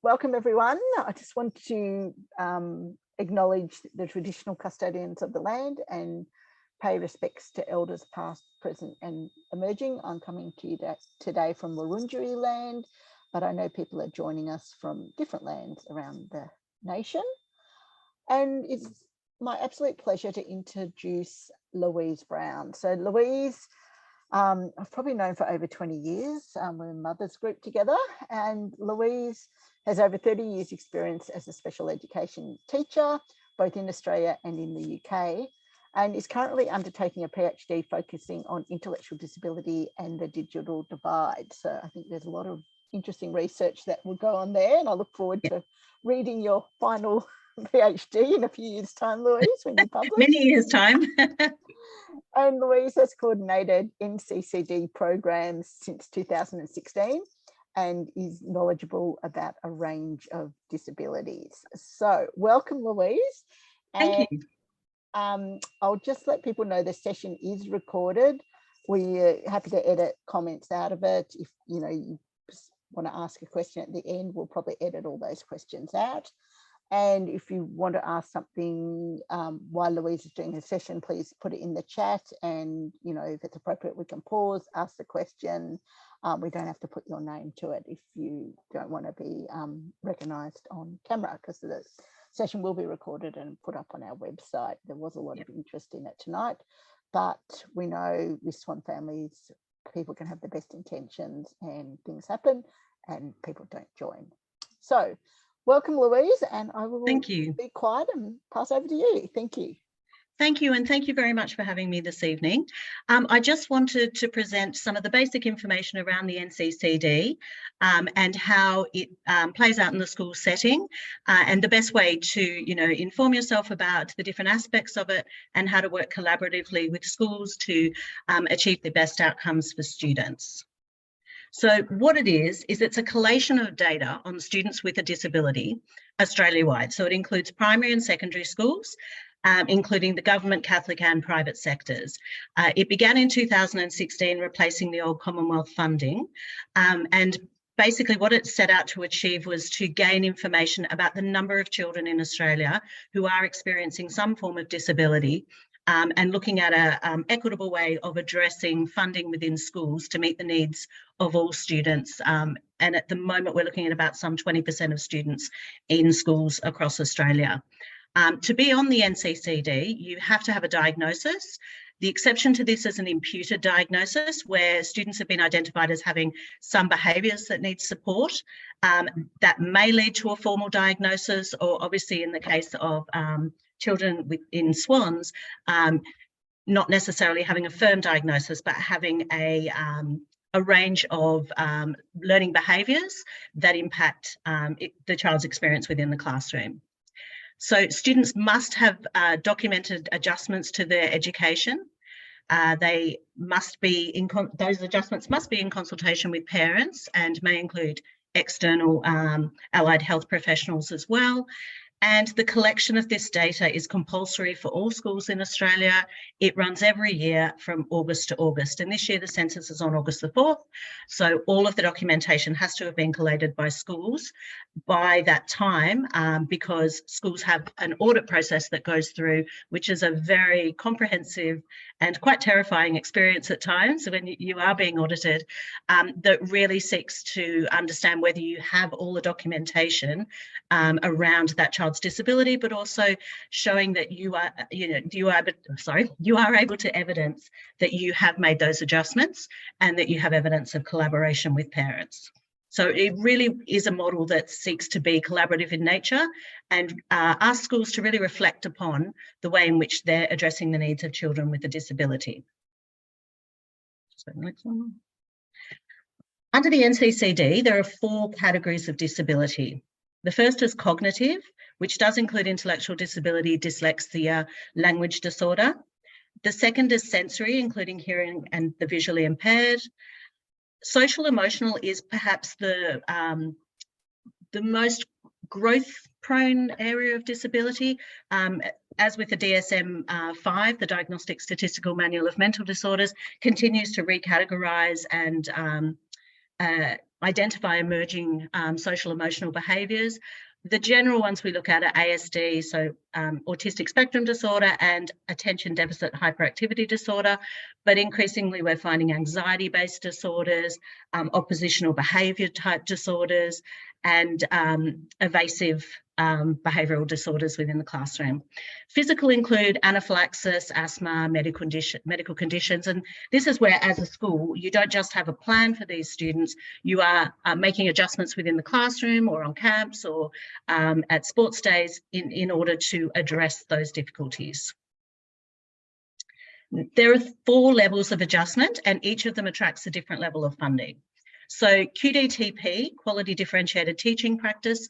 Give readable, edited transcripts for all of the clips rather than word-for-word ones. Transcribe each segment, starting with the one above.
welcome everyone. I just want to acknowledge the traditional custodians of the land and pay respects to elders past, present and emerging. I'm coming to you today from Wurundjeri land, but I know people are joining us from different lands around the nation. And it's my absolute pleasure to introduce Louise Brown. So Louise, I've probably known for over 20 years. We're a mothers group together, and Louise has over 30 years experience as a special education teacher, both in Australia and in the UK, and is currently undertaking a PhD focusing on intellectual disability and the digital divide. So I think there's a lot of interesting research that will go on there, and I look forward to reading your final PhD in a few years' time, Louise, when you publish. Many years' time. And Louise has coordinated NCCD programs since 2016 and is knowledgeable about a range of disabilities. So welcome, Louise. Thank you. I'll just let people know the session is recorded. We're happy to edit comments out of it. If you want to ask a question at the end, we'll probably edit all those questions out. And if you want to ask something while Louise is doing her session, please put it in the chat. And, if it's appropriate, we can pause, ask the question. We don't have to put your name to it if you don't want to be recognised on camera, because the session will be recorded and put up on our website. There was a lot of interest in it tonight, but we know with Swan families, people can have the best intentions and things happen and people don't join. So welcome, Louise, and I will be quiet and pass over to you. Thank you. Thank you, and thank you very much for having me this evening. I just wanted to present some of the basic information around the NCCD and how it plays out in the school setting, and the best way to, inform yourself about the different aspects of it and how to work collaboratively with schools to achieve the best outcomes for students. So what it is it's a collation of data on students with a disability Australia-wide. So it includes primary and secondary schools, including the government, Catholic and private sectors. It began in 2016, replacing the old Commonwealth funding. And basically what it set out to achieve was to gain information about the number of children in Australia who are experiencing some form of disability, and looking at an equitable way of addressing funding within schools to meet the needs of all students. And at the moment, we're looking at about some 20% of students in schools across Australia. To be on the NCCD, you have to have a diagnosis. The exception to this is an imputed diagnosis, where students have been identified as having some behaviours that need support. That may lead to a formal diagnosis, or obviously in the case of children in SWANs, not necessarily having a firm diagnosis, but having a range of learning behaviours that impact the child's experience within the classroom. So students must have documented adjustments to their education. They must be those adjustments must be in consultation with parents and may include external allied health professionals as well. And the collection of this data is compulsory for all schools in Australia. It runs every year from August to August. And this year the census is on August the 4th. So all of the documentation has to have been collated by schools by that time, because schools have an audit process that goes through, which is a very comprehensive and quite terrifying experience at times when you are being audited, that really seeks to understand whether you have all the documentation around that child's disability, but also showing that you are able to evidence that you have made those adjustments and that you have evidence of collaboration with parents. So it really is a model that seeks to be collaborative in nature and ask schools to really reflect upon the way in which they're addressing the needs of children with a disability. Just go to the next one. Under the NCCD, there are 4 categories of disability. The first is cognitive, which does include intellectual disability, dyslexia, language disorder. The second is sensory, including hearing and the visually impaired. Social emotional is perhaps the most growth-prone area of disability. As with the DSM-5, the Diagnostic Statistical Manual of Mental Disorders continues to recategorise and identify emerging social emotional behaviours. The general ones we look at are ASD, so autistic spectrum disorder, and attention deficit hyperactivity disorder. But increasingly, we're finding anxiety-based disorders, oppositional behaviour type disorders, and evasive behavioural disorders within the classroom. Physical include anaphylaxis, asthma, medical conditions, and this is where, as a school, you don't just have a plan for these students, you are making adjustments within the classroom or on camps or at sports days in order to address those difficulties. There are 4 levels of adjustment, and each of them attracts a different level of funding. So QDTP, Quality Differentiated Teaching Practice,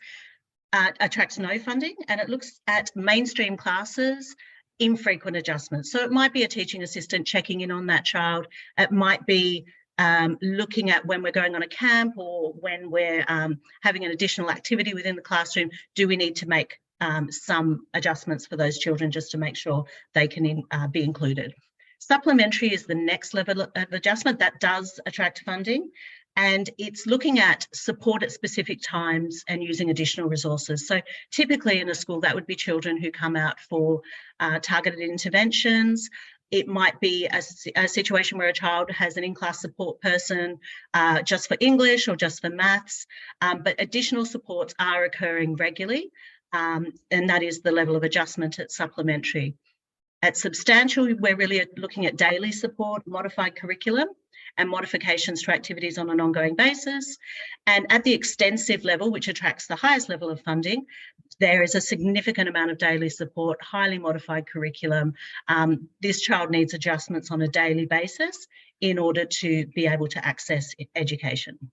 attracts no funding, and it looks at mainstream classes, infrequent adjustments. So it might be a teaching assistant checking in on that child. It might be looking at when we're going on a camp or when we're having an additional activity within the classroom, do we need to make some adjustments for those children just to make sure they can be included. Supplementary is the next level of adjustment that does attract funding, and it's looking at support at specific times and using additional resources. So typically in a school, that would be children who come out for targeted interventions. It might be a situation where a child has an in-class support person just for English or just for maths, but additional supports are occurring regularly, and that is the level of adjustment at supplementary. At substantial, we're really looking at daily support, modified curriculum, and modifications to activities on an ongoing basis. And at the extensive level, which attracts the highest level of funding, there is a significant amount of daily support, highly modified curriculum. This child needs adjustments on a daily basis in order to be able to access education.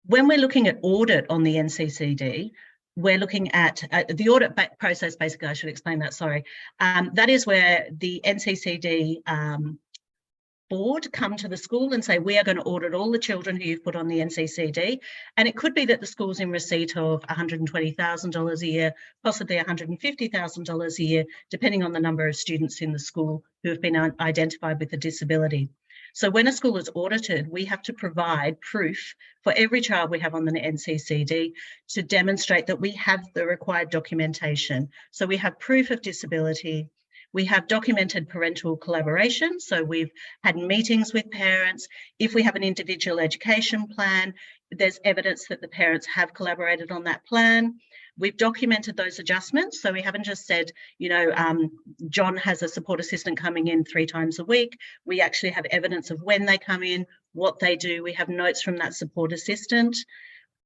When we're looking at audit on the NCCD, we're looking at the audit process, basically, I should explain that, sorry. That is where the NCCD board come to the school and say, we are going to audit all the children who you've put on the NCCD. And it could be that the school's in receipt of $120,000 a year, possibly $150,000 a year, depending on the number of students in the school who have been identified with a disability. So when a school is audited, we have to provide proof for every child we have on the NCCD to demonstrate that we have the required documentation. So we have proof of disability. We have documented parental collaboration, so we've had meetings with parents. If we have an individual education plan, there's evidence that the parents have collaborated on that plan. We've documented those adjustments, so we haven't just said, you know, John has a support assistant coming in 3 times a week. We actually have evidence of when they come in, what they do. We have notes from that support assistant.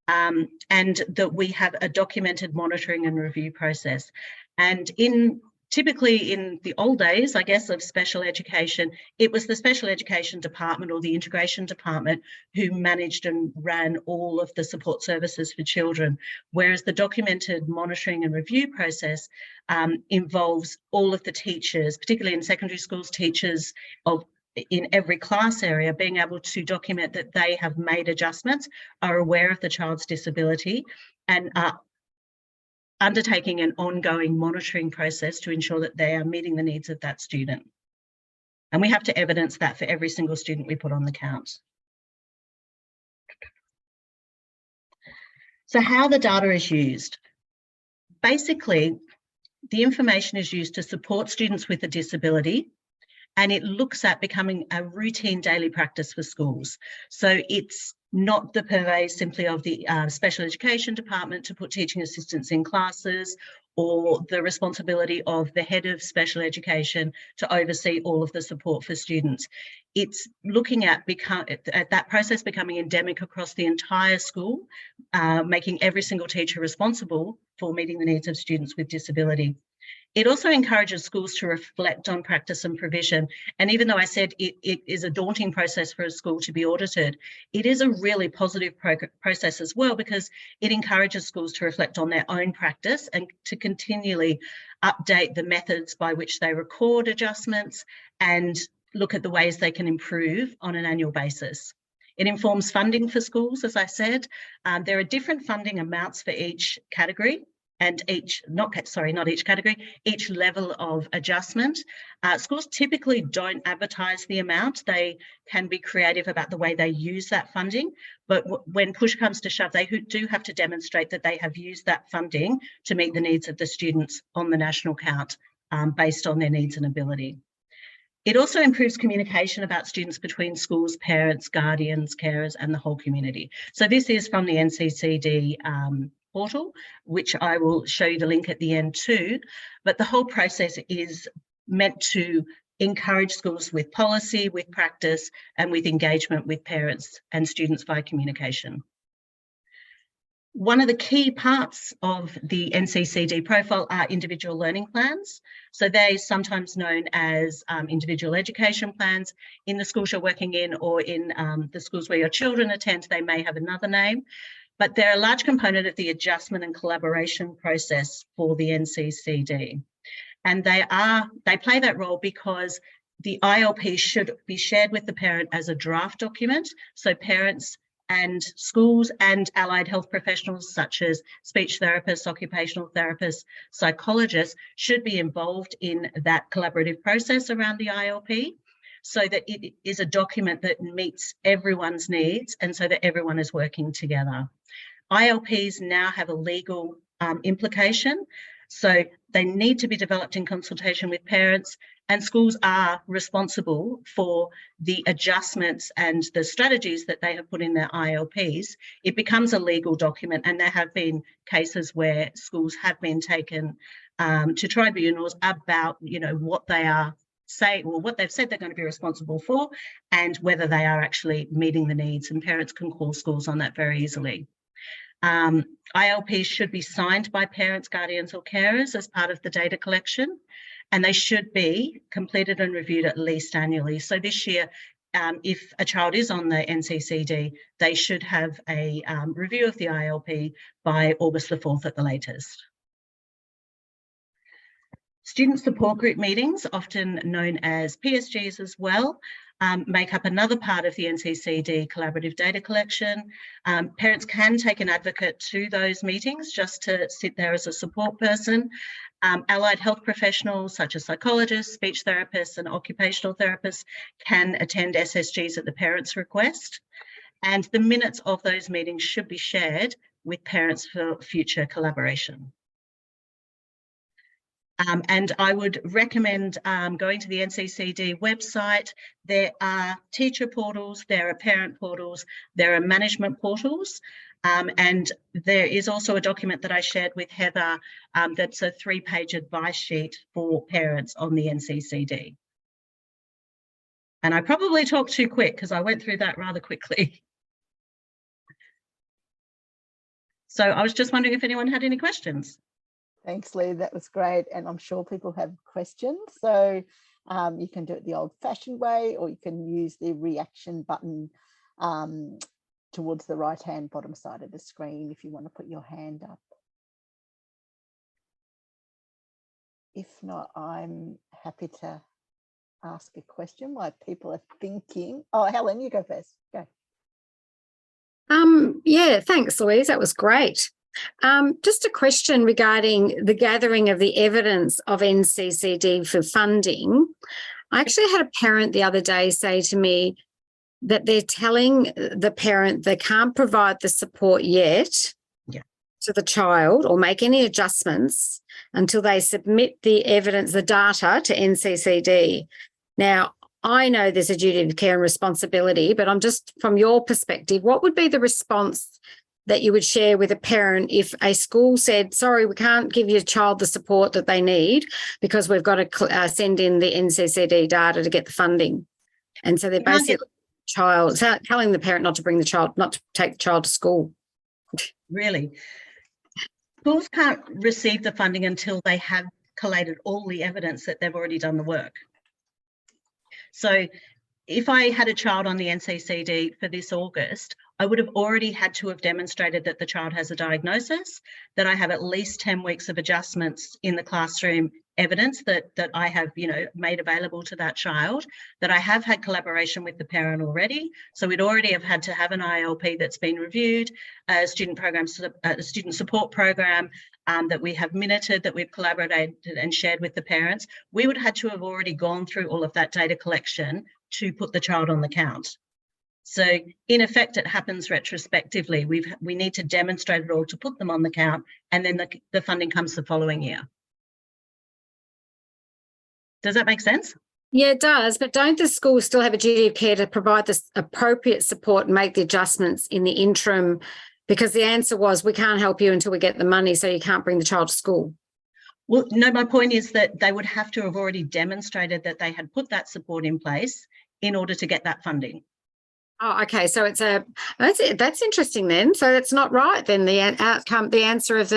And that we have a documented monitoring and review process. And typically in the old days, I guess, of special education, it was the special education department or the integration department who managed and ran all of the support services for children, whereas the documented monitoring and review process involves all of the teachers, particularly in secondary schools, teachers in every class area, being able to document that they have made adjustments, are aware of the child's disability, and are undertaking an ongoing monitoring process to ensure that they are meeting the needs of that student. And we have to evidence that for every single student we put on the count. So how the data is used. Basically, the information is used to support students with a disability, and it looks at becoming a routine daily practice for schools. So it's not the purvey simply of the special education department to put teaching assistants in classes, or the responsibility of the head of special education to oversee all of the support for students. It's looking at that process becoming endemic across the entire school, making every single teacher responsible for meeting the needs of students with disability. It also encourages schools to reflect on practice and provision. And even though I said it is a daunting process for a school to be audited, it is a really positive process as well, because it encourages schools to reflect on their own practice and to continually update the methods by which they record adjustments and look at the ways they can improve on an annual basis. It informs funding for schools, as I said. There are different funding amounts for each category. and each level of adjustment. Schools typically don't advertise the amount. They can be creative about the way they use that funding, but when push comes to shove, they do have to demonstrate that they have used that funding to meet the needs of the students on the national count based on their needs and ability. It also improves communication about students between schools, parents, guardians, carers, and the whole community. So this is from the NCCD portal, which I will show you the link at the end too. But the whole process is meant to encourage schools with policy, with practice, and with engagement with parents and students via communication. One of the key parts of the NCCD profile are individual learning plans. So they're sometimes known as individual education plans. In the schools you're working in, or in the schools where your children attend, they may have another name. But they're a large component of the adjustment and collaboration process for the NCCD. And they play that role because the ILP should be shared with the parent as a draft document. So parents and schools and allied health professionals such as speech therapists, occupational therapists, psychologists should be involved in that collaborative process around the ILP, so that it is a document that meets everyone's needs and so that everyone is working together. ILPs now have a legal implication, so they need to be developed in consultation with parents, and schools are responsible for the adjustments and the strategies that they have put in their ILPs. It becomes a legal document, and there have been cases where schools have been taken to tribunals about, what they are saying, or what they've said they're going to be responsible for, and whether they are actually meeting the needs, and parents can call schools on that very easily. ILPs should be signed by parents, guardians or carers as part of the data collection, and they should be completed and reviewed at least annually. So this year, if a child is on the NCCD, they should have a review of the ILP by August the 4th at the latest. Student support group meetings, often known as PSGs as well, make up another part of the NCCD collaborative data collection. Parents can take an advocate to those meetings just to sit there as a support person. Allied health professionals such as psychologists, speech therapists and occupational therapists can attend SSGs at the parents' request. And the minutes of those meetings should be shared with parents for future collaboration. And I would recommend going to the NCCD website. There are teacher portals, there are parent portals, there are management portals, and there is also a document that I shared with Heather that's a 3-page advice sheet for parents on the NCCD. And I probably talked too quick because I went through that rather quickly. So I was just wondering if anyone had any questions. Thanks, Lee. That was great. And I'm sure people have questions. So you can do it the old fashioned way, or you can use the reaction button towards the right-hand bottom side of the screen if you want to put your hand up. If not, I'm happy to ask a question while people are thinking. Oh, Helen, you go first. Go. Yeah, thanks, Louise. That was great. Just a question regarding the gathering of the evidence of NCCD for funding. I actually had a parent the other day say to me that they're telling the parent they can't provide the support yet to the child or make any adjustments until they submit the evidence, the data to NCCD. Now, I know there's a duty of care and responsibility, but I'm just, from your perspective, what would be the response that you would share with a parent if a school said, sorry, we can't give your child the support that they need because we've got to send in the NCCD data to get the funding? And so they're basically telling the parent not to bring the child, not to take the child to school. Really? Schools can't receive the funding until they have collated all the evidence that they've already done the work. So if I had a child on the NCCD for this August, I would have already had to have demonstrated that the child has a diagnosis, that I have at least 10 weeks of adjustments in the classroom evidence that I have, made available to that child, that I have had collaboration with the parent already. So we'd already have had to have an ILP that's been reviewed, a student support program that we have minuted, that we've collaborated and shared with the parents. We would have had to have already gone through all of that data collection to put the child on the count. So in effect, it happens retrospectively. We need to demonstrate it all to put them on the count, and then the funding comes the following year. Does that make sense? Yeah, it does. But don't the schools still have a duty of care to provide the appropriate support and make the adjustments in the interim? Because the answer was, we can't help you until we get the money, so you can't bring the child to school. Well, no, my point is that they would have to have already demonstrated that they had put that support in place in order to get that funding. Oh, okay. So that's interesting then. So that's not right then, the outcome, the answer of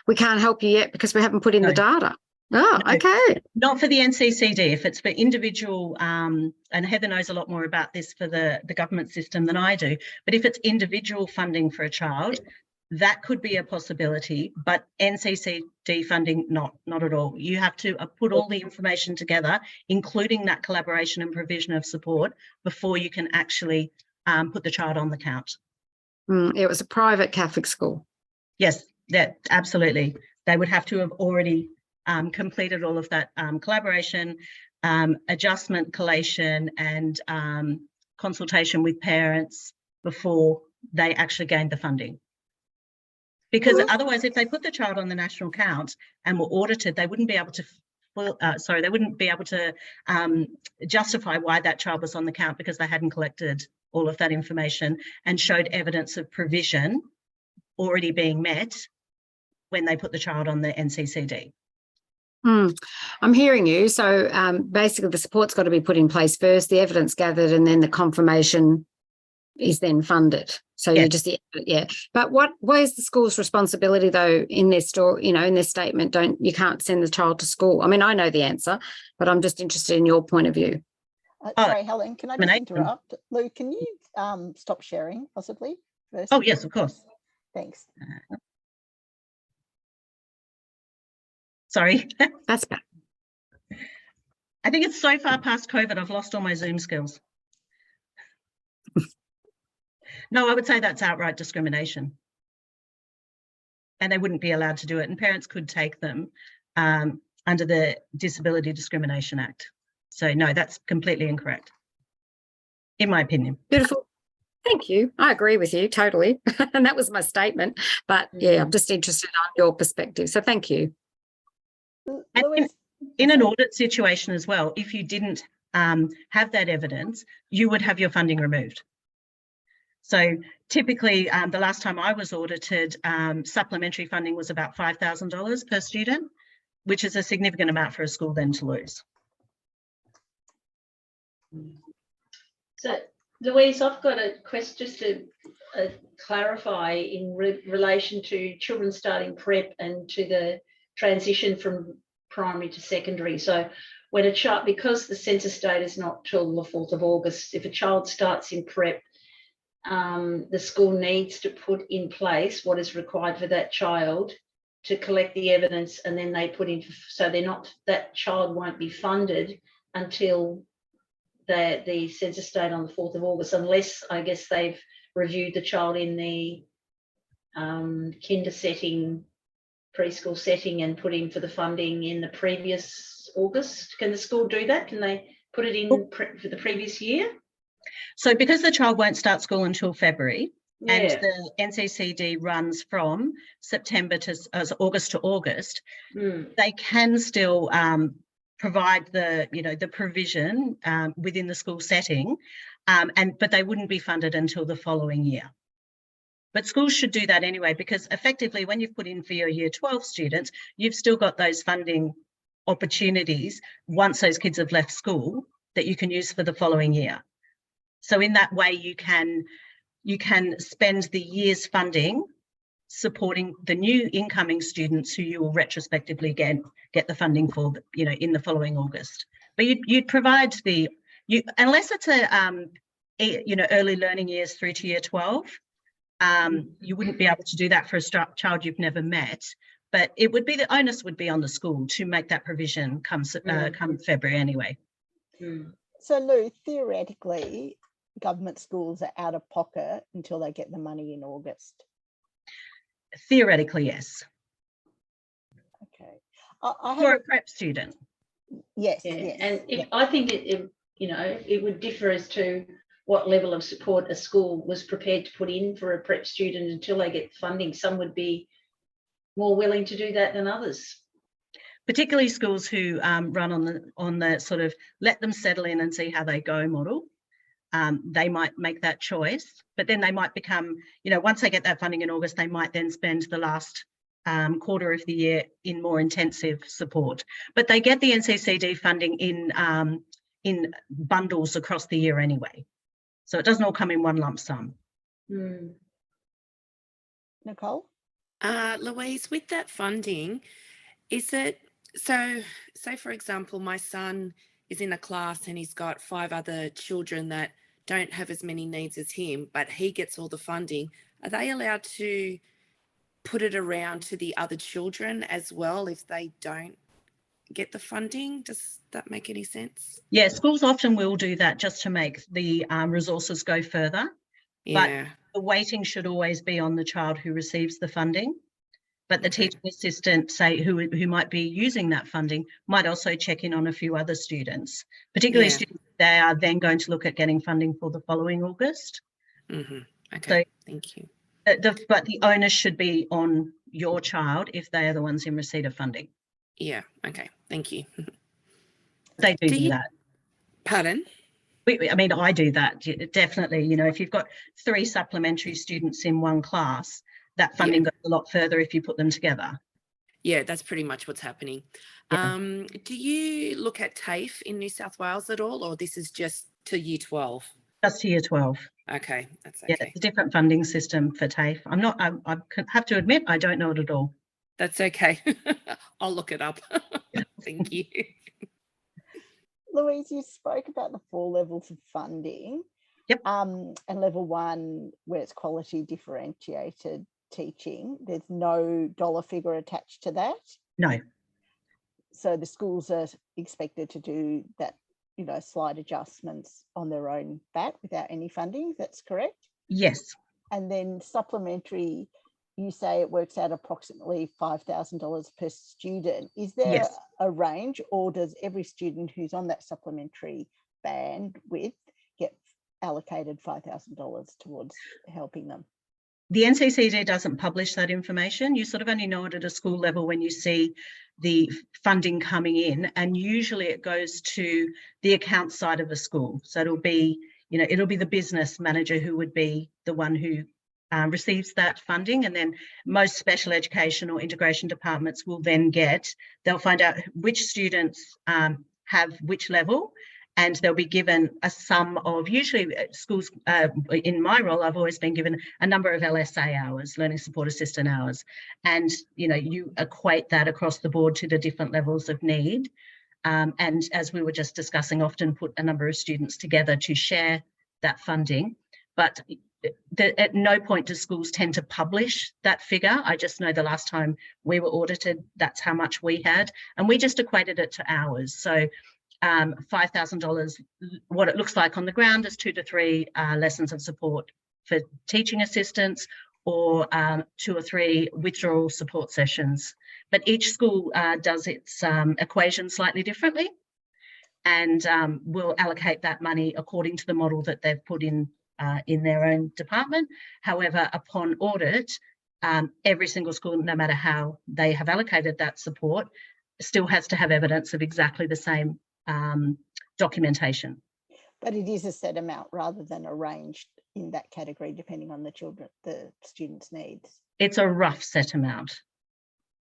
we can't help you yet because we haven't put in the data. Oh, no, okay. Not for the NCCD. If it's for individual, and Heather knows a lot more about this for the government system than I do, but if it's individual funding for a child, that could be a possibility, but NCCD funding, not at all. You have to put all the information together, including that collaboration and provision of support, before you can actually put the child on the count. It was a private Catholic school. Yes, that absolutely. They would have to have already completed all of that collaboration, adjustment, collation, and consultation with parents before they actually gained the funding. Because otherwise, if they put the child on the national count and were audited, they wouldn't be able to justify why that child was on the count, because they hadn't collected all of that information and showed evidence of provision already being met when they put the child on the NCCD. I'm hearing you. So basically the support's got to be put in place first, the evidence gathered, and then the confirmation is then funded. So yes. You just, yeah. But what is the school's responsibility though in their story, in their statement? You can't send the child to school. I mean, I know the answer, but I'm just interested in your point of view. Sorry, Helen, can I just interrupt? Lou, can you stop sharing possibly first? Oh, yes, of course. Thanks. Sorry. That's bad. I think it's so far past COVID, I've lost all my Zoom skills. No, I would say that's outright discrimination. And they wouldn't be allowed to do it. And parents could take them under the Disability Discrimination Act. So no, that's completely incorrect, in my opinion. Beautiful. Thank you. I agree with you totally. And that was my statement. But yeah, I'm just interested on your perspective. So thank you. And in an audit situation as well, if you didn't have that evidence, you would have your funding removed. So typically, the last time I was audited, supplementary funding was about $5,000 per student, which is a significant amount for a school then to lose. So, Louise, I've got a question just to clarify in relation to children starting prep and to the transition from primary to secondary. So when a child, because the census date is not till the 4th of August, if a child starts in prep, the school needs to put in place what is required for that child to collect the evidence, and then they put in, so that child won't be funded until the census date on the 4th of August, unless I guess they've reviewed the child in the kinder setting, preschool setting, and put in for the funding in the previous August. Can the school do that? Can they put it in for the previous year? So because the child won't start school until February, and the NCCD runs from September to August to August, they can still provide the provision within the school setting, but they wouldn't be funded until the following year. But schools should do that anyway, because effectively when you've put in for your Year 12 students, you've still got those funding opportunities once those kids have left school that you can use for the following year. So in that way, you can spend the year's funding supporting the new incoming students who you will retrospectively get the funding for, in the following August. But you'd provide unless it's early learning years through to Year 12, you wouldn't be able to do that for a child you've never met. but it would be, the onus would be on the school to make that provision come February anyway. Mm. So Lou, theoretically, government schools are out of pocket until they get the money in August. Theoretically, yes. Okay. I For have a prep student. yes, Yeah, yes. and if I think it would differ as to what level of support a school was prepared to put in for a prep student until they get funding. Some would be more willing to do that than others. Particularly schools who run on the sort of let them settle in and see how they go model. They might make that choice, but then they might become, once they get that funding in August, they might then spend the last quarter of the year in more intensive support. But they get the NCCD funding in bundles across the year anyway. So it doesn't all come in one lump sum. Mm. Nicole? Louise, with that funding, is it, so say for example, my son is in a class and he's got 5 other children that don't have as many needs as him, but he gets all the funding. Are they allowed to put it around to the other children as well if they don't get the funding? Does that make any sense? Yeah, schools often will do that just to make the resources go further. Yeah. But the weighting should always be on the child who receives the funding. But the Okay. teaching assistant, say, who might be using that funding, might also check in on a few other students, particularly Yeah. students they are then going to look at getting funding for the following August. Okay, So, thank you. But the onus should be on your child if they are the ones in receipt of funding. Yeah, okay, thank you. They do you- that. Pardon? I mean, I do that, definitely. If you've got 3 supplementary students in one class, that funding goes a lot further if you put them together. Yeah, that's pretty much what's happening. Yeah. Do you look at TAFE in New South Wales at all, or this is just to year 12? Just to year 12. Okay, that's Yeah, okay. it's a different funding system for TAFE. I have to admit, I don't know it at all. That's okay. I'll look it up. Thank you. Louise, you spoke about the 4 levels of funding. Yep. And level 1, where it's quality differentiated teaching, there's no dollar figure attached to that. No. So the schools are expected to do that, slight adjustments on their own bat without any funding. That's correct? Yes. And then supplementary, you say it works out approximately $5,000 per student. Is there Yes. a range, or does every student who's on that supplementary bandwidth get allocated $5,000 towards helping them? The NCCD doesn't publish that information. You sort of only know it at a school level when you see the funding coming in, and usually it goes to the account side of the school. So it'll be the business manager who would be the one who receives that funding, and then most special education or integration departments will then they'll find out which students have which level, and they'll be given a sum of, usually schools, in my role, I've always been given a number of LSA hours, learning support assistant hours. And, you equate that across the board to the different levels of need. And as we were just discussing, often put a number of students together to share that funding. But at no point do schools tend to publish that figure. I just know the last time we were audited, that's how much we had. And we just equated it to hours. So $5,000, what it looks like on the ground is 2 to 3 lessons of support for teaching assistants, or 2 or 3 withdrawal support sessions. But each school does its equation slightly differently, and will allocate that money according to the model that they've put in their own department. However, upon audit, every single school, no matter how they have allocated that support, still has to have evidence of exactly the same documentation. But it is a set amount rather than arranged in that category, depending on the students' needs. It's a rough set amount.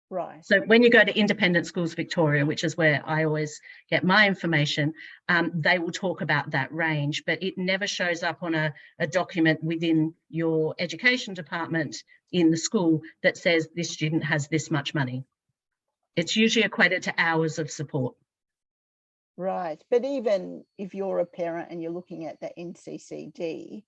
Right. So when you go to Independent Schools Victoria, which is where I always get my information, they will talk about that range, but it never shows up on a document within your education department in the school that says this student has this much money. It's usually equated to hours of support. Right. But even if you're a parent and you're looking at the NCCD,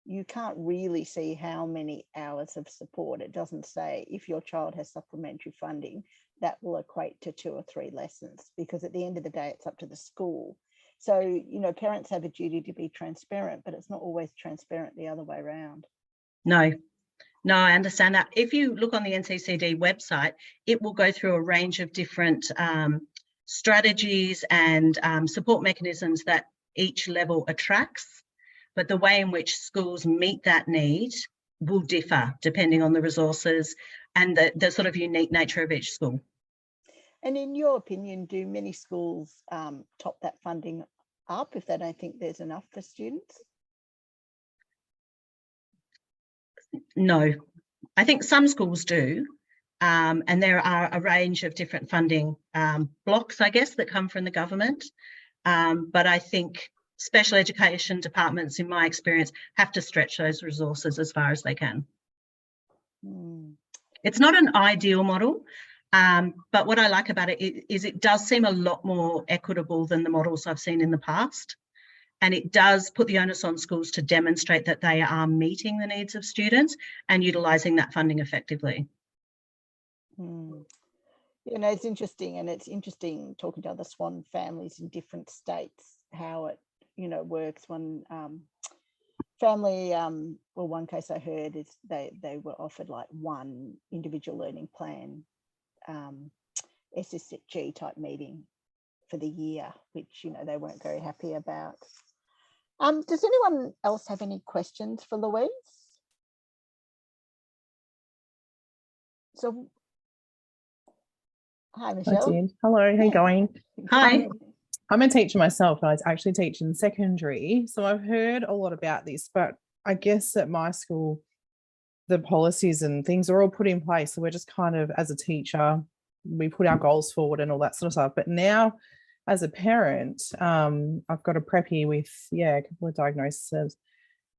you can't really see how many hours of support. It doesn't say if your child has supplementary funding, that will equate to 2 or 3 lessons, because at the end of the day, it's up to the school. So, you know, parents have a duty to be transparent, but it's not always transparent the other way around. No, I understand that. If you look on the NCCD website, it will go through a range of different strategies and support mechanisms that each level attracts. But the way in which schools meet that need will differ depending on the resources and the sort of unique nature of each school. And in your opinion, do many schools top that funding up if they don't think there's enough for students? No, I think some schools do. And there are a range of different funding blocks, I guess, that come from the government. But I think special education departments, in my experience, have to stretch those resources as far as they can. It's not an ideal model, but what I like about it is it does seem a lot more equitable than the models I've seen in the past. And it does put the onus on schools to demonstrate that they are meeting the needs of students and utilising that funding effectively. You know, it's interesting, and it's interesting talking to other SWAN families in different states, how it, you know, works. One family, well, one case I heard is they were offered like one individual learning plan, SSG type meeting for the year, which, you know, they weren't very happy about. Does anyone else have any questions for Louise? So, hi, Michelle. I did. Hello, how you going? Hi. I'm a teacher myself. I actually teach in secondary, so I've heard a lot about this, but I guess at my school, the policies and things are all put in place. So we're just kind of, as a teacher, we put our goals forward and all that sort of stuff. But now, as a parent, I've got a preppy with, a couple of diagnoses,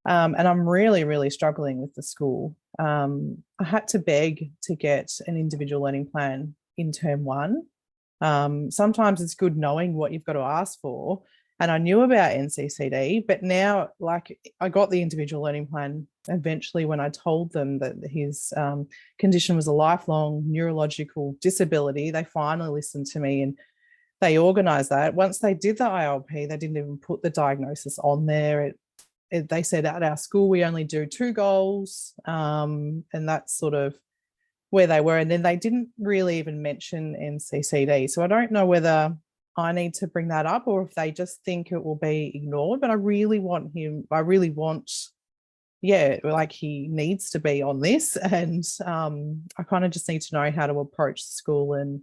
and I'm really, really struggling with the school. I had to beg to get an individual learning plan in term 1. Sometimes it's good knowing what you've got to ask for. And I knew about NCCD, but now, like, I got the individual learning plan eventually when I told them that his condition was a lifelong neurological disability. They finally listened to me and they organised that. Once they did the ILP, they didn't even put the diagnosis on there. They said at our school we only do 2 goals, and that's sort of where they were. And then they didn't really even mention NCCD. So I don't know whether I need to bring that up or if they just think it will be ignored. But I really want him, like, he needs to be on this. And I kind of just need to know how to approach the school and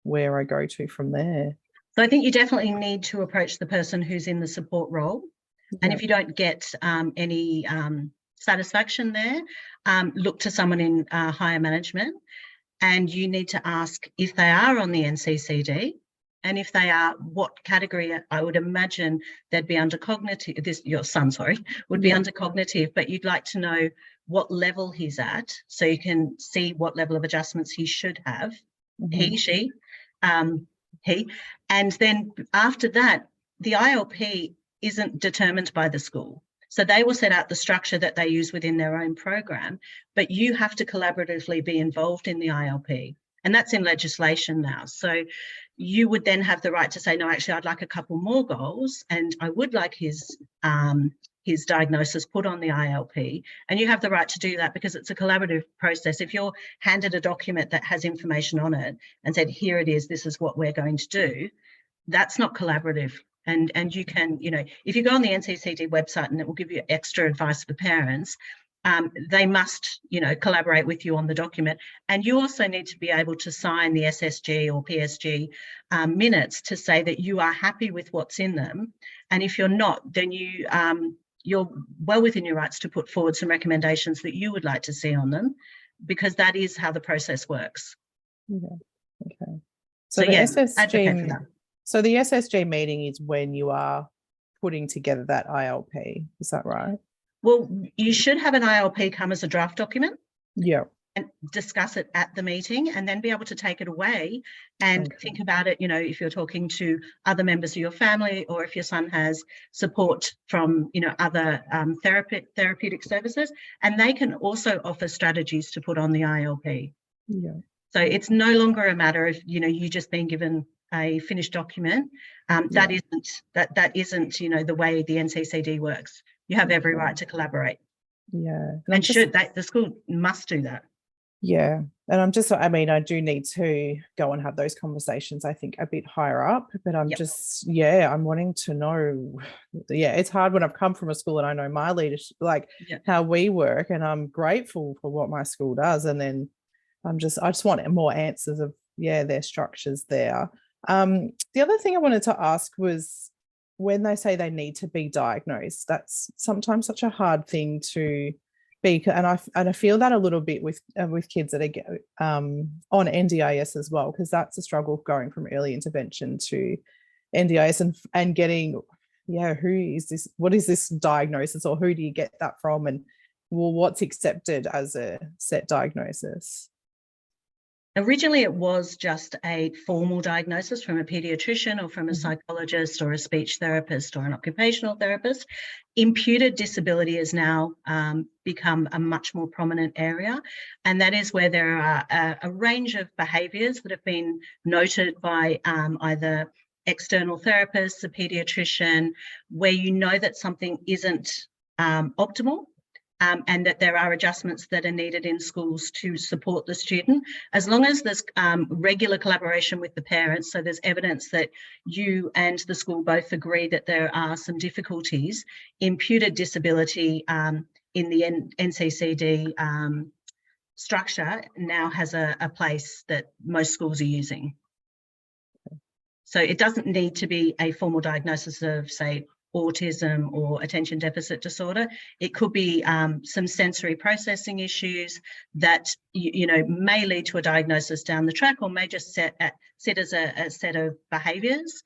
where I go to from there. So I think you definitely need to approach the person who's in the support role. Yeah. And if you don't get any satisfaction there, look to someone in higher management, and you need to ask if they are on the NCCD, and if they are, what category. I would imagine they'd be under cognitive. Your son, would be under cognitive, but you'd like to know what level he's at, so you can see what level of adjustments he should have. He, she, he, and then after that, the ILP isn't determined by the school. So they will set out the structure that they use within their own program, but you have to collaboratively be involved in the ILP. And that's in legislation now. So you would then have the right to say, no, actually, I'd like a couple more goals, and I would like his diagnosis put on the ILP. And you have the right to do that because it's a collaborative process. If you're handed a document that has information on it and said, here it is, this is what we're going to do, that's not collaborative. And you can, if you go on the NCCD website, and it will give you extra advice for parents, they must, collaborate with you on the document. And you also need to be able to sign the SSG or PSG minutes to say that you are happy with what's in them. And if you're not, then you're well within your rights to put forward some recommendations that you would like to see on them, because that is how the process works. Yeah. Okay. So the advocate for that. So the SSG meeting is when you are putting together that ILP, is that right? Well, you should have an ILP come as a draft document. Yeah. and discuss it at the meeting, and then be able to take it away and Okay. think about it, you know, if you're talking to other members of your family, or if your son has support from, you know, other therapeutic services, and they can also offer strategies to put on the ILP. Yeah. So it's no longer a matter of, you know, you just being given a finished document. That isn't, you know, the way the NCCD works. You have every right to collaborate. Yeah. And the school must do that. Yeah. And I'm just, I mean, I do need to go and have those conversations, I think, a bit higher up, but I'm just, I'm wanting to know. Yeah, it's hard when I've come from a school and I know my leadership, like how we work, and I'm grateful for what my school does. And then I just want more answers of, their structures there. The other thing I wanted to ask was, when they say they need to be diagnosed, that's sometimes such a hard thing to be, and I feel that a little bit with kids that are on NDIS as well, because that's a struggle going from early intervention to NDIS and getting, who is this? What is this diagnosis, or who do you get that from, and what's accepted as a set diagnosis? Originally, it was just a formal diagnosis from a paediatrician or from a psychologist or a speech therapist or an occupational therapist. Imputed disability has now become a much more prominent area, and that is where there are a range of behaviours that have been noted by either external therapists, a paediatrician, where you know that something isn't optimal. And that there are adjustments that are needed in schools to support the student, as long as there's regular collaboration with the parents. So there's evidence that you and the school both agree that there are some difficulties. Imputed disability in the NCCD structure now has a place that most schools are using. So it doesn't need to be a formal diagnosis of, say, autism or attention deficit disorder. It could be some sensory processing issues that you know may lead to a diagnosis down the track, or may just sit as a set of behaviours,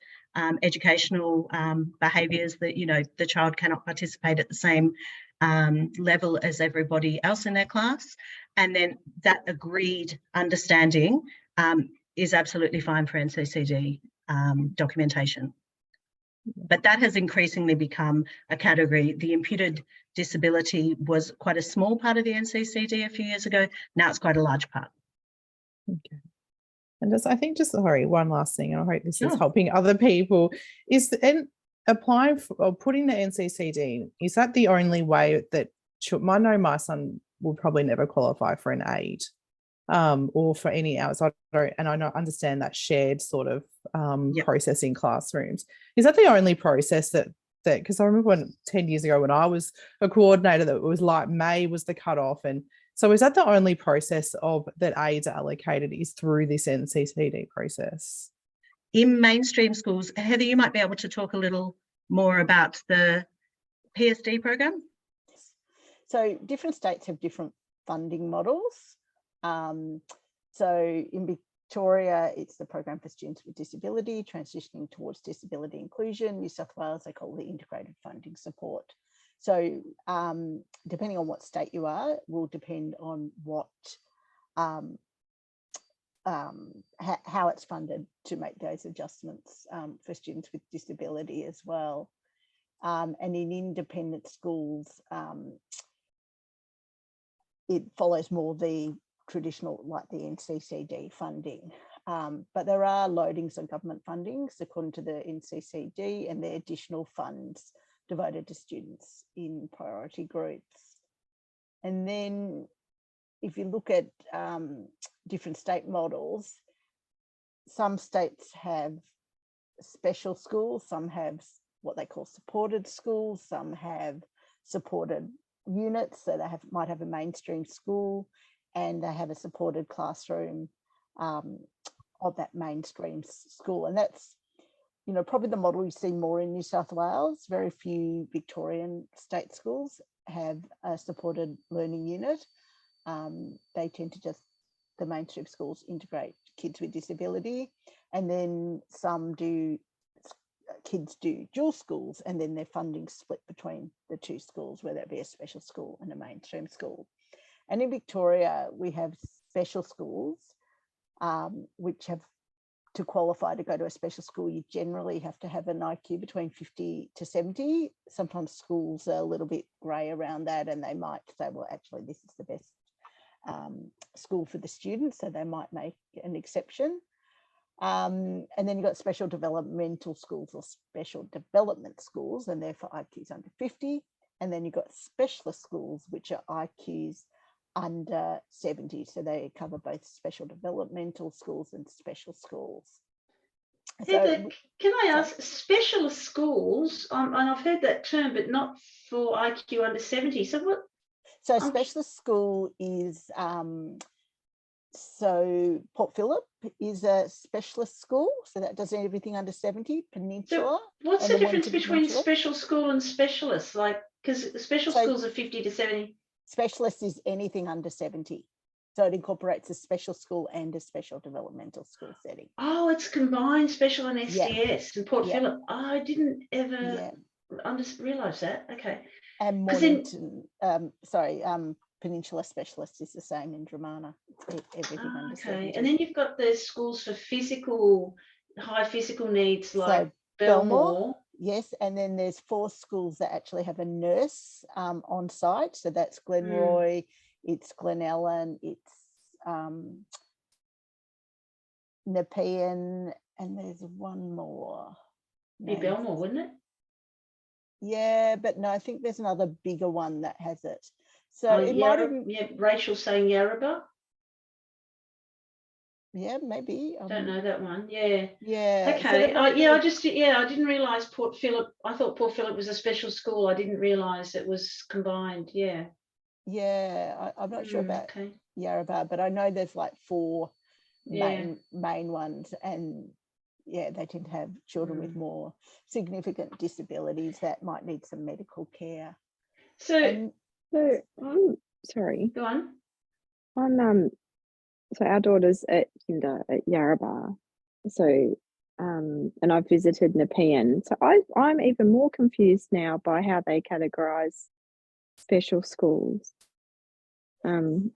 educational behaviours that you know the child cannot participate at the same level as everybody else in their class, and then that agreed understanding is absolutely fine for NCCD documentation. But that has increasingly become a category. The imputed disability was quite a small part of the NCCD a few years ago. Now it's quite a large part. Okay. And I think sorry, one last thing, and I hope this is helping other people, is applying for, or putting the NCCD, is that the only way that I know my son will probably never qualify for an aid or for any hours. I understand that shared sort of process in classrooms. Is that the only process that because I remember 10 years ago when I was a coordinator, that it was like May was the cutoff, and so is that the only process of that aids are allocated is through this NCCD process? In mainstream schools, Heather, you might be able to talk a little more about the PSD program. So different states have different funding models. So in Victoria, it's the Program for Students with Disability, transitioning towards disability inclusion. New South Wales, they call it the Integrated Funding Support. So depending on what state you are, will depend on what how it's funded to make those adjustments for students with disability as well. And in independent schools, it follows more the traditional, like the NCCD funding. But there are loadings on government fundings according to the NCCD, and there are additional funds devoted to students in priority groups. And then if you look at different state models, some states have special schools, some have what they call supported schools, some have supported units, so they might have a mainstream school and they have a supported classroom of that mainstream school. And that's, you know, probably the model you see more in New South Wales. Very few Victorian state schools have a supported learning unit. They tend to just, the mainstream schools integrate kids with disability, and then some kids do dual schools, and then their funding split between the two schools, whether it be a special school and a mainstream school. And in Victoria, we have special schools, which have, to qualify to go to a special school, you generally have to have an IQ between 50 to 70. Sometimes schools are a little bit grey around that, and they might say, well, actually, this is the best school for the students, so they might make an exception. And then you've got special developmental schools or special development schools, and they're for IQs under 50. And then you've got specialist schools, which are IQs under 70. So they cover both special developmental schools and special schools. Heather, can I ask, specialist schools, and I've heard that term, but not for IQ under 70. So what? So a specialist school is, so Port Phillip is a specialist school, so that does everything under 70. Peninsula. So what's the difference between Peninsula. special school and specialist? Like, because special schools are 50 to 70. Specialist is anything under 70. So it incorporates a special school and a special developmental school setting. Oh, it's combined special and SDS and Port Yeah. Phillip. Oh, I didn't ever realise that. Okay. And Mornington, Peninsula Specialist is the same in Dramana. Everything under 70. And then you've got the schools for high physical needs like So Belmore. Yes, and then there's 4 schools that actually have a nurse on site. So that's Glenroy, it's Glenellen, it's Nepean, and there's one more. Be Belmore, wouldn't it? Yeah, but no, I think there's another bigger one that has it. So it might even, Rachel's saying Yarrabah. yeah, maybe. Don't know that one. Yeah. Yeah. Okay. I didn't realise Port Phillip. I thought Port Phillip was a special school. I didn't realise it was combined. Yeah. Yeah, I'm not sure about Yarrabah, but I know there's like 4 main ones, and yeah, they tend to have children with more significant disabilities that might need some medical care. So I'm sorry. Go on. So our daughter's at kinder at Yarrabah. So and I've visited Nepean. So I'm even more confused now by how they categorise special schools. I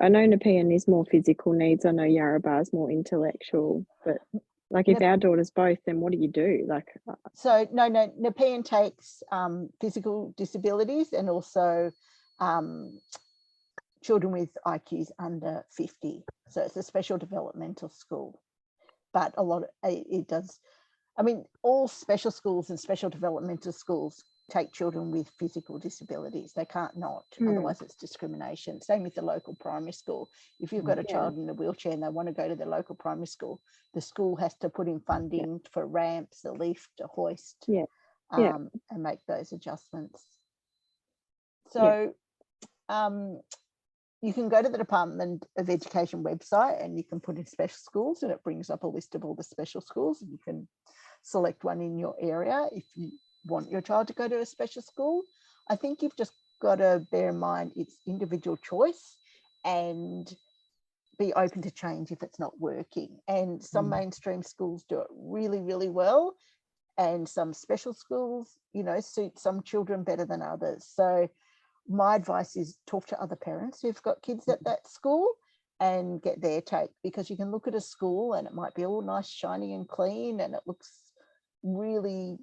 know Nepean is more physical needs. I know Yarrabah is more intellectual, but like if our daughter's both, then what do you do? Like, so no, Nepean takes physical disabilities and also children with IQs under 50. So it's a special developmental school, but a lot of it does. I mean, all special schools and special developmental schools take children with physical disabilities. They can't not, otherwise it's discrimination. Same with the local primary school. If you've got a child in a wheelchair and they want to go to the local primary school, the school has to put in funding for ramps, a lift, a hoist, and make those adjustments. So you can go to the Department of Education website and you can put in special schools, and it brings up a list of all the special schools, and you can select one in your area if you want your child to go to a special school. I think you've just got to bear in mind it's individual choice and be open to change if it's not working. And some mainstream schools do it really, really well, and some special schools, you know, suit some children better than others. So my advice is talk to other parents who've got kids at that school and get their take, because you can look at a school and it might be all nice, shiny and clean, and it looks really,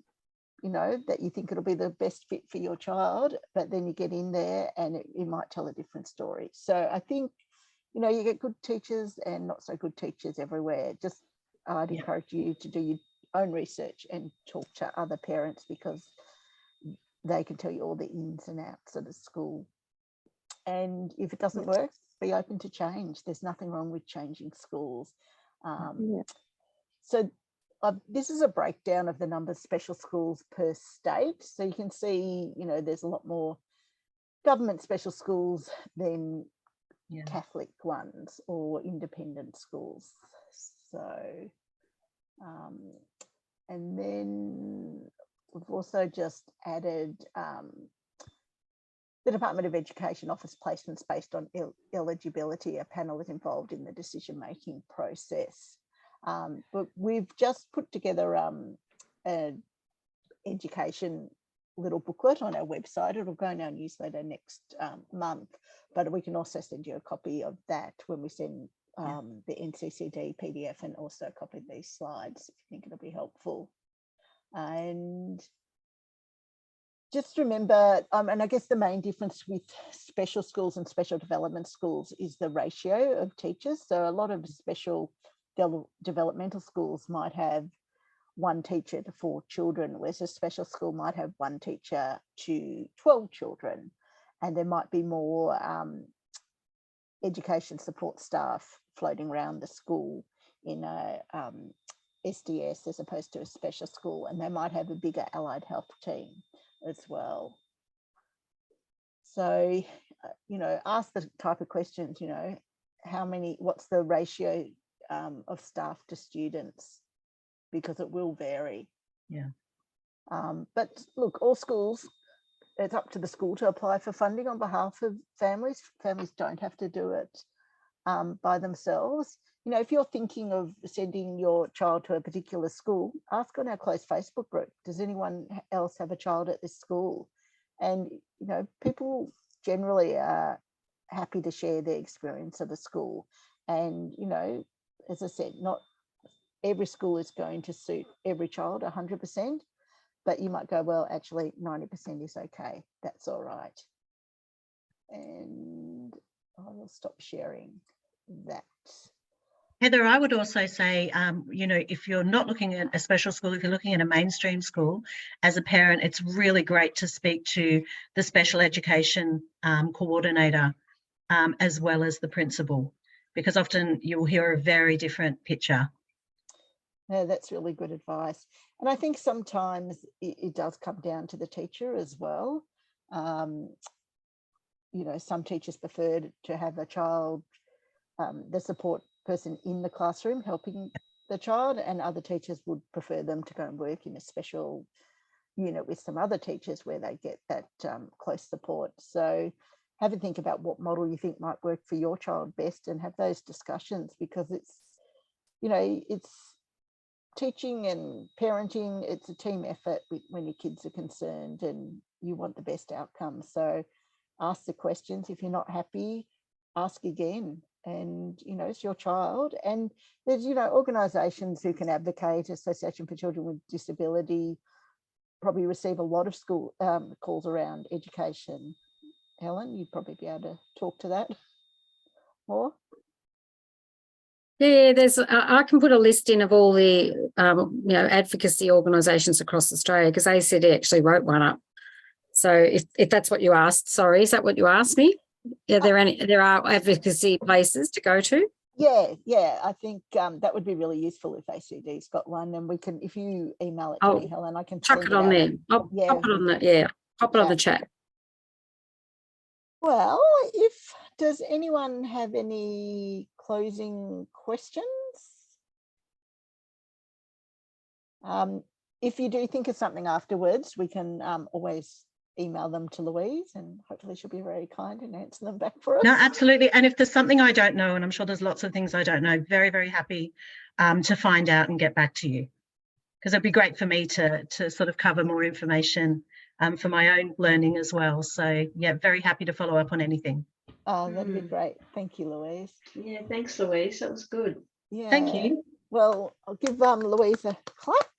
you know, that you think it'll be the best fit for your child, but then you get in there and it might tell a different story. So I think, you know, you get good teachers and not so good teachers everywhere. Just I'd encourage you to do your own research and talk to other parents, because they can tell you all the ins and outs of the school. And if it doesn't work, be open to change. There's nothing wrong with changing schools. So this is a breakdown of the number of special schools per state. So you can see, you know, there's a lot more government special schools than Catholic ones or independent schools. So, and then we've also just added the Department of Education offers placements based on eligibility. A panel is involved in the decision-making process. But we've just put together an education little booklet on our website. It'll go in our newsletter next month, but we can also send you a copy of that when we send the NCCD PDF, and also a copy of these slides if you think it'll be helpful. And just remember, and I guess the main difference with special schools and special development schools is the ratio of teachers. So a lot of special developmental schools might have 1 teacher to 4 children, whereas a special school might have 1 teacher to 12 children. And there might be more education support staff floating around the school in a SDS as opposed to a special school, and they might have a bigger allied health team as well. So, you know, ask the type of questions, you know, what's the ratio of staff to students, because it will vary. Yeah. But look, all schools, it's up to the school to apply for funding on behalf of families. Families don't have to do it by themselves. You know, if you're thinking of sending your child to a particular school, ask on our closed Facebook group, does anyone else have a child at this school? And, you know, people generally are happy to share their experience of a school. And, you know, as I said, not every school is going to suit every child 100%, but you might go, well, actually 90% is okay. That's all right. And I will stop sharing that. Heather, I would also say, you know, if you're not looking at a special school, if you're looking at a mainstream school, as a parent, it's really great to speak to the special education coordinator as well as the principal, because often you'll hear a very different picture. Yeah, that's really good advice. And I think sometimes it does come down to the teacher as well. You know, some teachers prefer to have a child, the support person in the classroom helping the child, and other teachers would prefer them to go and work in a special unit with some other teachers where they get that close support. So have a think about what model you think might work for your child best, and have those discussions, because it's, you know, it's teaching and parenting, it's a team effort when your kids are concerned and you want the best outcome. So ask the questions. If you're not happy, ask again. And, you know, it's your child. And there's, you know, organisations who can advocate. Association for Children with Disability probably receive a lot of school calls around education. Helen, you'd probably be able to talk to that more. Yeah, there's. I can put a list in of all the you know, advocacy organisations across Australia, because ACD actually wrote one up. So if that's what you asked, sorry, is that what you asked me? Yeah, there are advocacy places to go to. Yeah, I think that would be really useful if ACD's got one, and we can, if you email it to me, Helen, I can chuck it on there. I'll pop it on the pop it on the chat. Well, does anyone have any closing questions? If you do think of something afterwards, we can always email them to Louise, and hopefully she'll be very kind and answer them back for us. No, absolutely. And if there's something I don't know, and I'm sure there's lots of things I don't know, very, very happy to find out and get back to you, because it'd be great for me to sort of cover more information for my own learning as well. So yeah, very happy to follow up on anything. Oh, that'd be great. Thank you, Louise. Yeah, thanks, Louise. That was good. Yeah. Thank you. Well, I'll give Louise a clap.